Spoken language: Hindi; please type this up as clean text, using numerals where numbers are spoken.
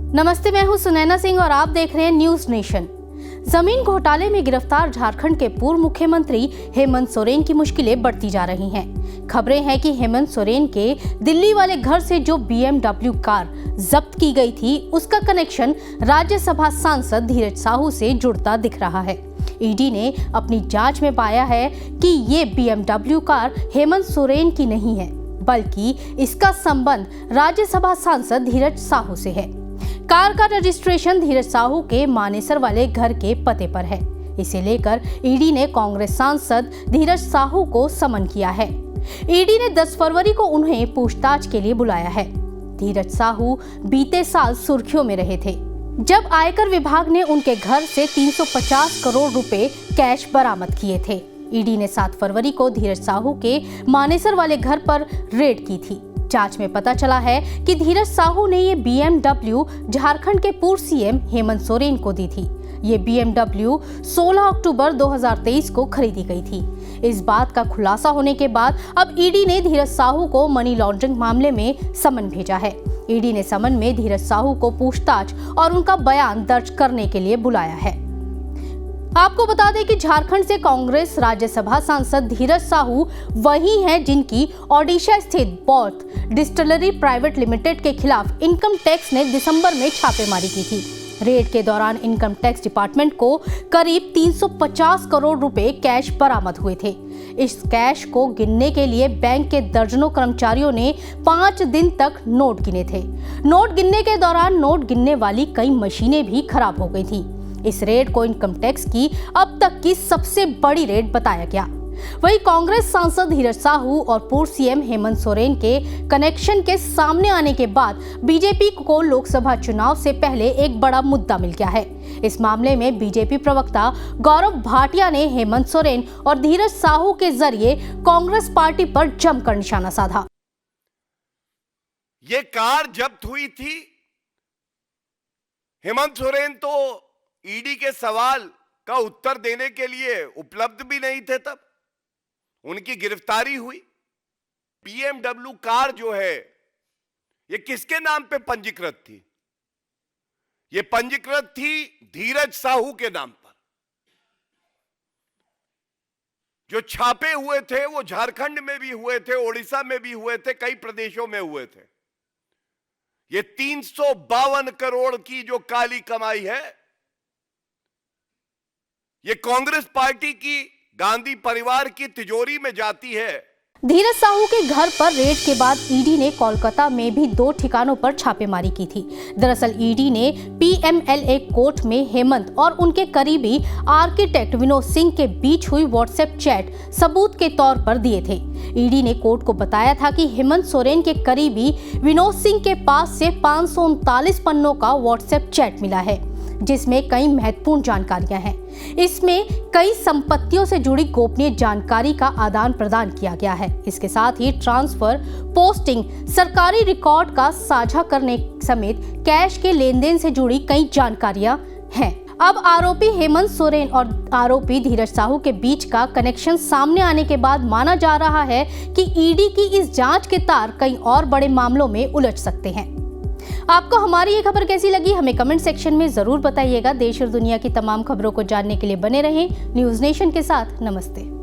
नमस्ते, मैं हूं सुनैना सिंह और आप देख रहे हैं न्यूज नेशन। जमीन घोटाले में गिरफ्तार झारखंड के पूर्व मुख्यमंत्री हेमंत सोरेन की मुश्किलें बढ़ती जा रही हैं। खबरें हैं कि हेमंत सोरेन के दिल्ली वाले घर से जो BMW कार जब्त की गई थी, उसका कनेक्शन राज्यसभा सांसद धीरज साहू से जुड़ता दिख रहा है। ईडी ने अपनी जांच में पाया है कि ये BMW कार हेमंत सोरेन की नहीं है, बल्कि इसका संबंध राज्यसभा सांसद धीरज साहू से है। कार का रजिस्ट्रेशन धीरज साहू के मानेसर वाले घर के पते पर है। इसे लेकर ईडी ने कांग्रेस सांसद धीरज साहू को समन किया है। ईडी ने 10 फरवरी को उन्हें पूछताछ के लिए बुलाया है। धीरज साहू बीते साल सुर्खियों में रहे थे, जब आयकर विभाग ने उनके घर से 350 करोड़ रुपए कैश बरामद किए थे। ईडी ने 7 फरवरी को धीरज साहू के मानेसर वाले घर पर रेड की थी। जांच में पता चला है कि धीरज साहू ने ये BMW झारखंड के पूर्व सीएम हेमंत सोरेन को दी थी। ये BMW 16 अक्टूबर 2023 को खरीदी गई थी। इस बात का खुलासा होने के बाद अब ईडी ने धीरज साहू को मनी लॉन्ड्रिंग मामले में समन भेजा है। ईडी ने समन में धीरज साहू को पूछताछ और उनका बयान दर्ज करने के लिए बुलाया है। आपको बता दें कि झारखंड से कांग्रेस राज्यसभा सांसद धीरज साहू वही हैं जिनकी ओडिशा स्थित बॉथ डिस्टिलरी प्राइवेट लिमिटेड के खिलाफ इनकम टैक्स ने दिसंबर में छापेमारी की थी। रेड के दौरान इनकम टैक्स डिपार्टमेंट को करीब 350 करोड़ रुपए कैश बरामद हुए थे। इस कैश को गिनने के लिए बैंक के दर्जनों कर्मचारियों ने 5 दिन तक नोट गिने थे। नोट गिनने के दौरान नोट गिनने वाली कई मशीनें भी खराब हो गई थी। इस रेड को इनकम टैक्स की अब तक की सबसे बड़ी रेड बताया गया। वहीं कांग्रेस सांसद धीरज साहू और पूर्व सीएम हेमंत सोरेन के कनेक्शन के सामने आने के बाद बीजेपी को लोकसभा चुनाव से पहले एक बड़ा मुद्दा मिल गया है। इस मामले में बीजेपी प्रवक्ता गौरव भाटिया ने हेमंत सोरेन और धीरज साहू के जरिए कांग्रेस पार्टी पर जमकर निशाना साधा। ये कार जब्त हुई थी। हेमंत सोरेन तो ईडी के सवाल का उत्तर देने के लिए उपलब्ध भी नहीं थे, तब उनकी गिरफ्तारी हुई। BMW कार जो है ये किसके नाम पे पंजीकृत थी? ये पंजीकृत थी धीरज साहू के नाम पर। जो छापे हुए थे वो झारखंड में भी हुए थे, ओडिशा में भी हुए थे, कई प्रदेशों में हुए थे। ये 352 करोड़ की जो काली कमाई है, ये कांग्रेस पार्टी की गांधी परिवार की तिजोरी में जाती है। धीरज साहू के घर पर रेड के बाद ईडी ने कोलकाता में भी 2 ठिकानों पर छापेमारी की थी। दरअसल ईडी ने PMLA कोर्ट में हेमंत और उनके करीबी आर्किटेक्ट विनोद सिंह के बीच हुई व्हाट्सएप चैट सबूत के तौर पर दिए थे। ईडी ने कोर्ट को बताया था कि हेमंत सोरेन के करीबी विनोद सिंह के पास से 539 पन्नों का व्हाट्सएप चैट मिला है, जिसमें कई महत्वपूर्ण जानकारियां हैं। इसमें कई संपत्तियों से जुड़ी गोपनीय जानकारी का आदान प्रदान किया गया है। इसके साथ ही ट्रांसफर, पोस्टिंग, सरकारी रिकॉर्ड का साझा करने समेत कैश के लेन देन से जुड़ी कई जानकारियां हैं। अब आरोपी हेमंत सोरेन और आरोपी धीरज साहू के बीच का कनेक्शन सामने आने के बाद माना जा रहा है कि ईडी की इस जांच के तार कई और बड़े मामलों में उलझ सकते हैं। आपको हमारी ये खबर कैसी लगी, हमें कमेंट सेक्शन में जरूर बताइएगा। देश और दुनिया की तमाम खबरों को जानने के लिए बने रहें न्यूज नेशन के साथ। नमस्ते।